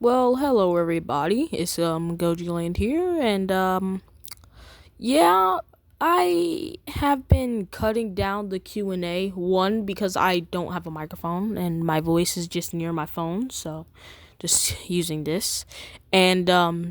Well, hello everybody. It's gojiland here, and yeah, I have been cutting down the Q&A. One, because I don't have a microphone and my voice is just near my phone, so just using this. And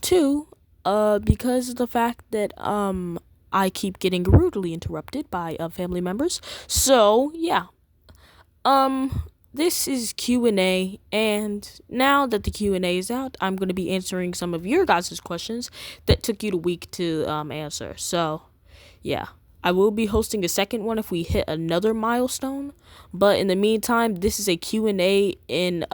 two, because of the fact that I keep getting rudely interrupted by family members. So, yeah. This is Q&A, and now that the Q&A is out, I'm going to be answering some of your guys' questions that took you a week to answer. So, yeah. I will be hosting a second one if we hit another milestone, but in the meantime, this is a Q&A in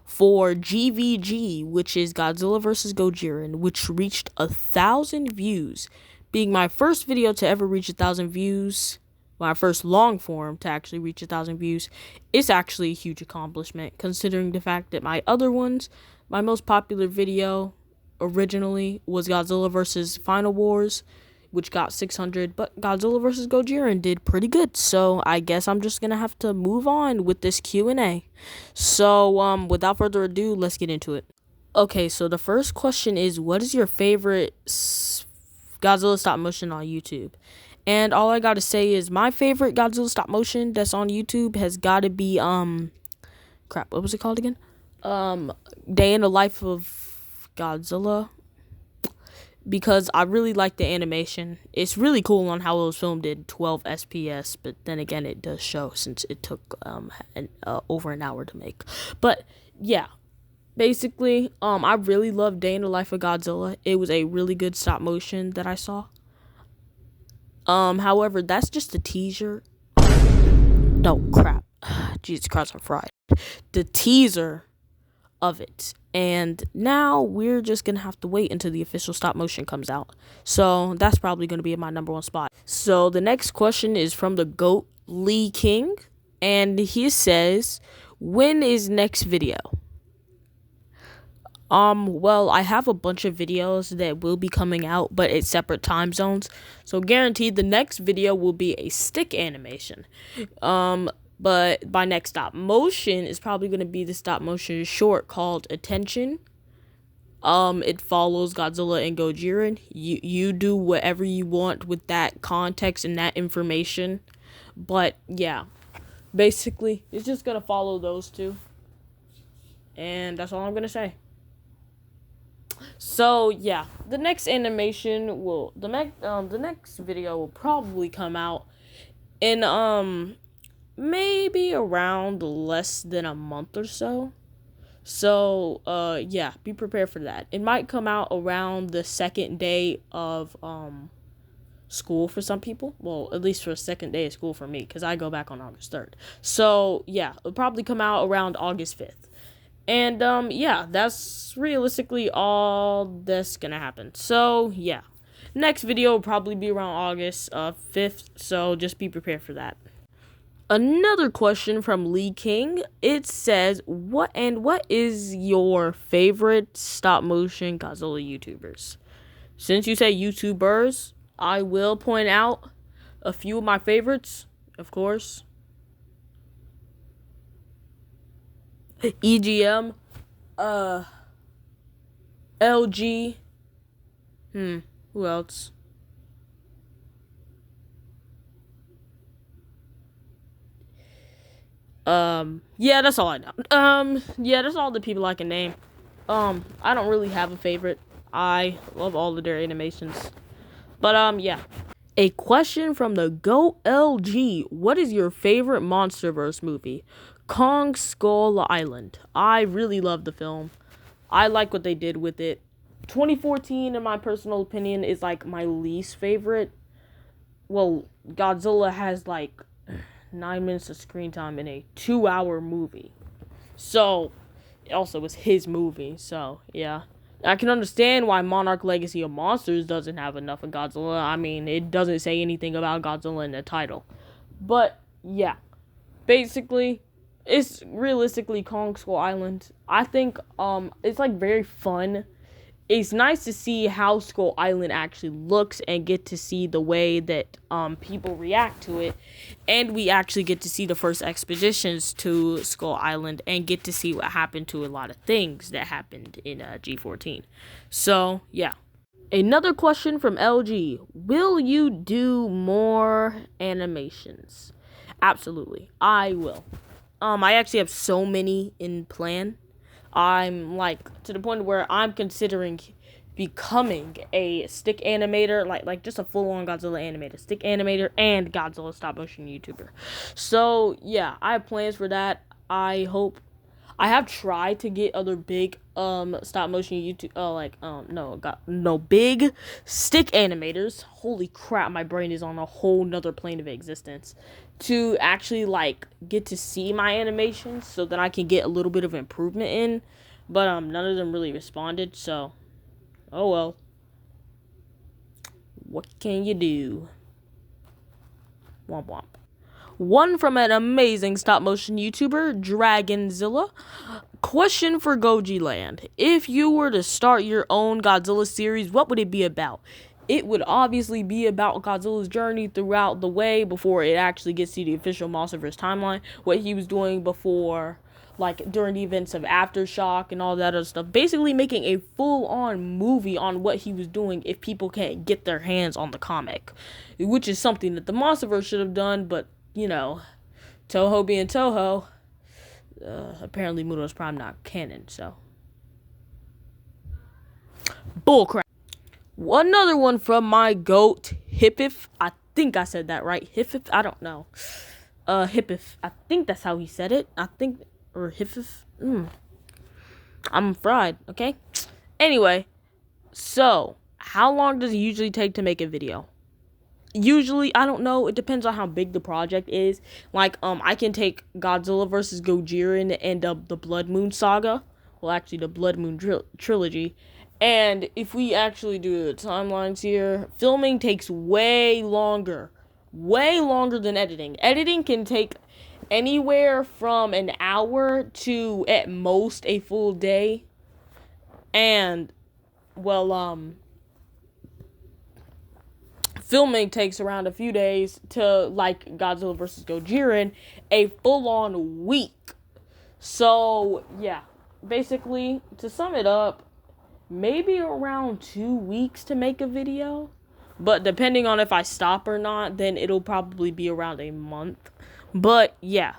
for GVG, which is Godzilla vs. Gojiland, which reached 1,000 views, being my first video to ever reach 1,000 views. My first long form to actually reach 1,000 views. It's actually a huge accomplishment, considering the fact that my other ones, my most popular video originally was Godzilla vs. Final Wars, which got 600, but Godzilla vs. Gojira did pretty good. So I guess I'm just gonna have to move on with this Q&A. So without further ado, let's get into it. Okay, so the first question is, what is your favorite Godzilla stop motion on YouTube? And all I gotta say is my favorite Godzilla stop motion that's on YouTube has gotta be crap, what was it called again? Day in the Life of Godzilla. Because I really like the animation. It's really cool on how it was filmed in 12 SPS, but then again it does show since it took over an hour to make. But yeah, basically, I really love Day in the Life of Godzilla. It was a really good stop motion that I saw. However, that's just a teaser. No, crap. Jesus Christ, I'm fried. The teaser of it. And now we're just going to have to wait until the official stop motion comes out. So that's probably going to be in my number one spot. So the next question is from the GOAT Lee King. And he says, when is next video? Well, I have a bunch of videos that will be coming out, but at separate time zones. So guaranteed the next video will be a stick animation. But my next stop motion is probably going to be the stop motion short called Attention. It follows Godzilla and Gojira. You do whatever you want with that context and that information. But yeah, basically, it's just going to follow those two. And that's all I'm going to say. So yeah, the next video will probably come out in maybe around less than a month or so. So yeah, be prepared for that. It might come out around the second day of school for some people. Well, at least for a second day of school for me, because I go back on August 3rd. So yeah, it'll probably come out around August 5th. And, yeah, that's realistically all that's gonna happen. So, yeah. Next video will probably be around August 5th, so just be prepared for that. Another question from Lee King. It says, what is your favorite stop-motion Godzilla YouTubers? Since you say YouTubers, I will point out a few of my favorites, of course. EGM, LG, who else? Yeah, that's all I know. Yeah, that's all the people I can name. I don't really have a favorite. I love all of their animations. But, yeah. A question from the Go LG. What is your favorite MonsterVerse movie? Kong Skull Island. I really love the film. I like what they did with it. 2014, in my personal opinion, is like my least favorite. Well, Godzilla has like 9 minutes of screen time in a 2-hour movie. So, it also was his movie. So, yeah. I can understand why Monarch Legacy of Monsters doesn't have enough of Godzilla. I mean, it doesn't say anything about Godzilla in the title. But, yeah. Basically, it's realistically Kong Skull Island. I think, it's, like, very fun. it's nice to see how Skull Island actually looks and get to see the way that people react to it, and we actually get to see the first expeditions to Skull Island and get to see what happened to a lot of things that happened in G14. So yeah. Another question from LG: will you do more animations? Absolutely, I will. I actually have so many in plan. I'm like to the point where I'm considering becoming a stick animator, like just a full-on Godzilla animator, stick animator, and Godzilla stop-motion YouTuber. So yeah, I have plans for that. I hope. I have tried to get other big stop-motion YouTube big stick animators. Holy crap, my brain is on a whole nother plane of existence. To actually like get to see my animations so that I can get a little bit of improvement in. But none of them really responded, so oh well. What can you do? Womp womp. One from an amazing stop-motion YouTuber, Dragonzilla. Question for Gojiland: if you were to start your own Godzilla series, what would it be about? It would obviously be about Godzilla's journey throughout the way before it actually gets to the official Monsterverse timeline. What he was doing before, like during the events of Aftershock and all that other stuff. Basically making a full-on movie on what he was doing if people can't get their hands on the comic. Which is something that the Monsterverse should have done, but, you know, Toho being Toho, apparently Muto's Prime not canon, so. Bullcrap. Another one from my goat, Hippif. I think I said that right. Hippif? I don't know. Hippif. I think that's how he said it. Or Hippif. I'm fried, okay? Anyway, so, how long does it usually take to make a video? Usually, I don't know. It depends on how big the project is. Like, I can take Godzilla vs. Gojiland and the Blood Moon saga. Well, actually, the Blood Moon trilogy. And if we actually do the timelines here, filming takes way longer. Way longer than editing. Editing can take anywhere from an hour to, at most, a full day. And, well, filming takes around a few days to, like, Godzilla vs. Gojiland, a full-on week. So, yeah. Basically, to sum it up, maybe around 2 weeks to make a video. But depending on if I stop or not, then it'll probably be around a month. But, yeah.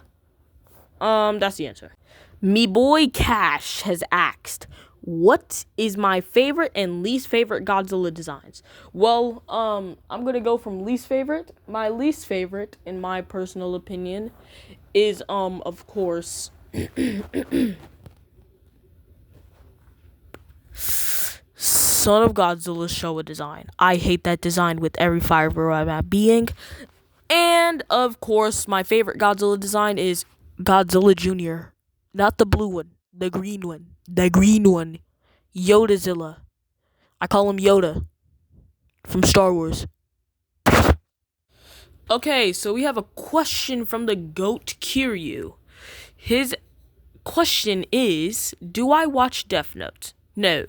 That's the answer. Me boy Cash has asked, what is my favorite and least favorite Godzilla designs? Well, I'm gonna go from least favorite. My least favorite, in my personal opinion, is, of course, Son of Godzilla's Showa design. I hate that design with every fiber of my being. And, of course, my favorite Godzilla design is Godzilla Jr. Not the blue one. The green one. The green one. Yodazilla. I call him Yoda. From Star Wars. Okay, so we have a question from the GOAT Kiryu. His question is, do I watch Death Note? No.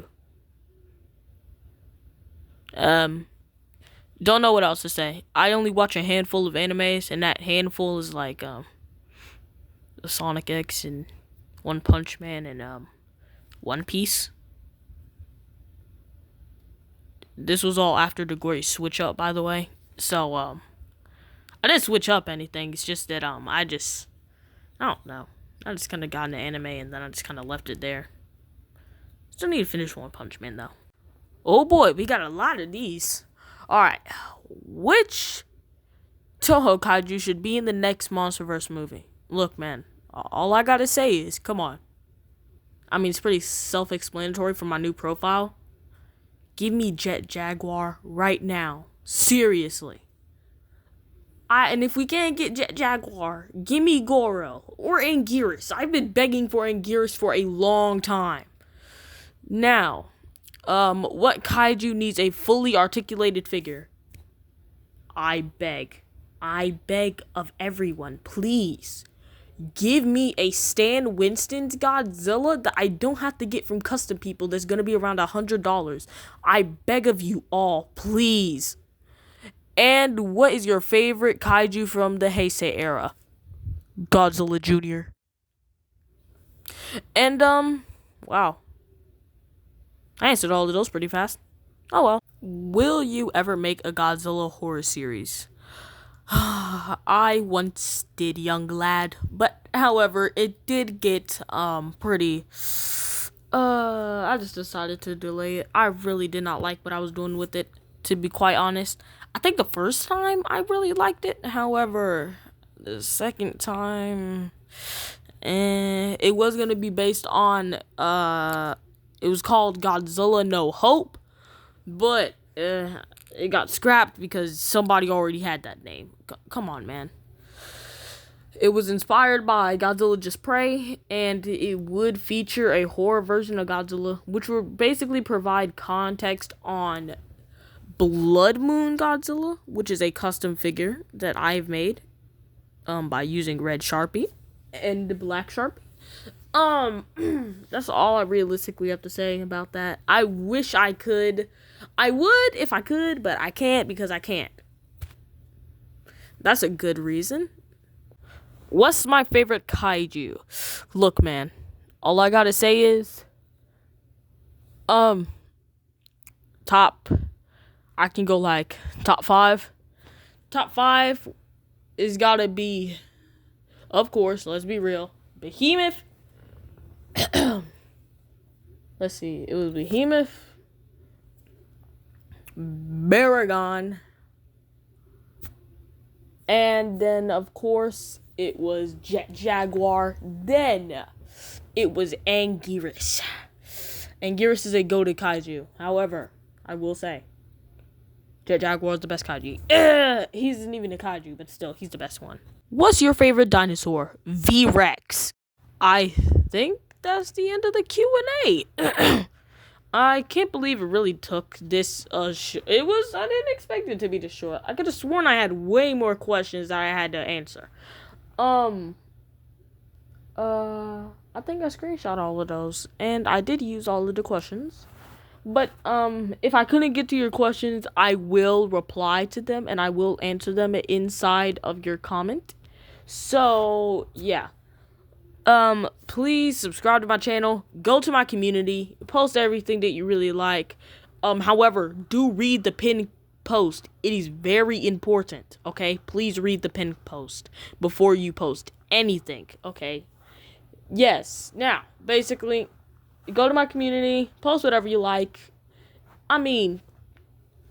Don't know what else to say. I only watch a handful of animes, and that handful is like, Sonic X and One Punch Man and, One Piece. This was all after the great switch up, by the way. So, I didn't switch up anything. It's just that, I don't know. I just kind of got into anime, and then I just kind of left it there. Still need to finish One Punch Man, though. Oh boy, we got a lot of these. Alright, which Toho Kaiju should be in the next Monsterverse movie? Look, man, all I gotta say is, come on. I mean, it's pretty self-explanatory for my new profile. Give me Jet Jaguar right now. Seriously. And if we can't get Jet Jaguar, give me Goro or Anguirus. I've been begging for Anguirus for a long time. Now, what kaiju needs a fully articulated figure? I beg of everyone, please. give me a Stan Winston's Godzilla that I don't have to get from custom people that's going to be around $100. I beg of you all, please. And what is your favorite kaiju from the Heisei era? Godzilla Jr. And, wow. I answered all of those pretty fast. Oh well. Will you ever make a Godzilla horror series? I once did, young lad, but however, it did get pretty I just decided to delay it. I really did not like what I was doing with it, to be quite honest. I think the first time I really liked it. However, the second time it was going to be based on it was called Godzilla No Hope, but it got scrapped because somebody already had that name. Come on, man. It was inspired by Godzilla Just Pray, and it would feature a horror version of Godzilla, which would basically provide context on Blood Moon Godzilla, which is a custom figure that I've made by using red Sharpie and black Sharpie. That's all I realistically have to say about that. I wish I could. I would if I could, but I can't because I can't. That's a good reason. What's my favorite kaiju? Look, man, all I gotta say is, top, I can go like top 5. Top 5 is gotta be, of course, let's be real, Behemoth. Let's see, it was Behemoth, Baragon, and then of course it was Jet Jaguar. Then it was Anguirus. Anguirus is a goated kaiju. However, I will say Jet Jaguar is the best kaiju. He isn't even a kaiju, but still, he's the best one. What's your favorite dinosaur? V-Rex. I think that's the end of the Q&A. I can't believe it really took this I didn't expect it to be this short. I could have sworn I had way more questions that I had to answer. I think I screenshot all of those, and I did use all of the questions. But if I couldn't get to your questions, I will reply to them and I will answer them inside of your comment. So yeah. Please subscribe to my channel, go to my community, post everything that you really like. However, do read the pinned post. It is very important, okay? Please read the pinned post before you post anything, okay? Yes. Now, basically, go to my community, post whatever you like. I mean,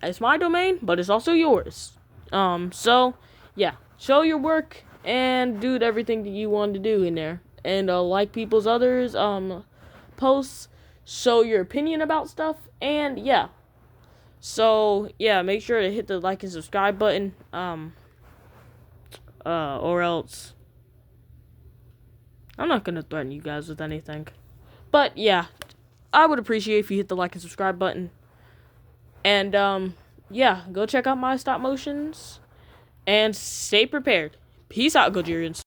it's my domain, but it's also yours. So, yeah, show your work and do everything that you want to do in there. And like people's others posts, show your opinion about stuff, and yeah. So yeah, make sure to hit the like and subscribe button, or else I'm not gonna threaten you guys with anything. But yeah, I would appreciate if you hit the like and subscribe button. And yeah, go check out my stop motions and stay prepared. Peace out, Gojirians.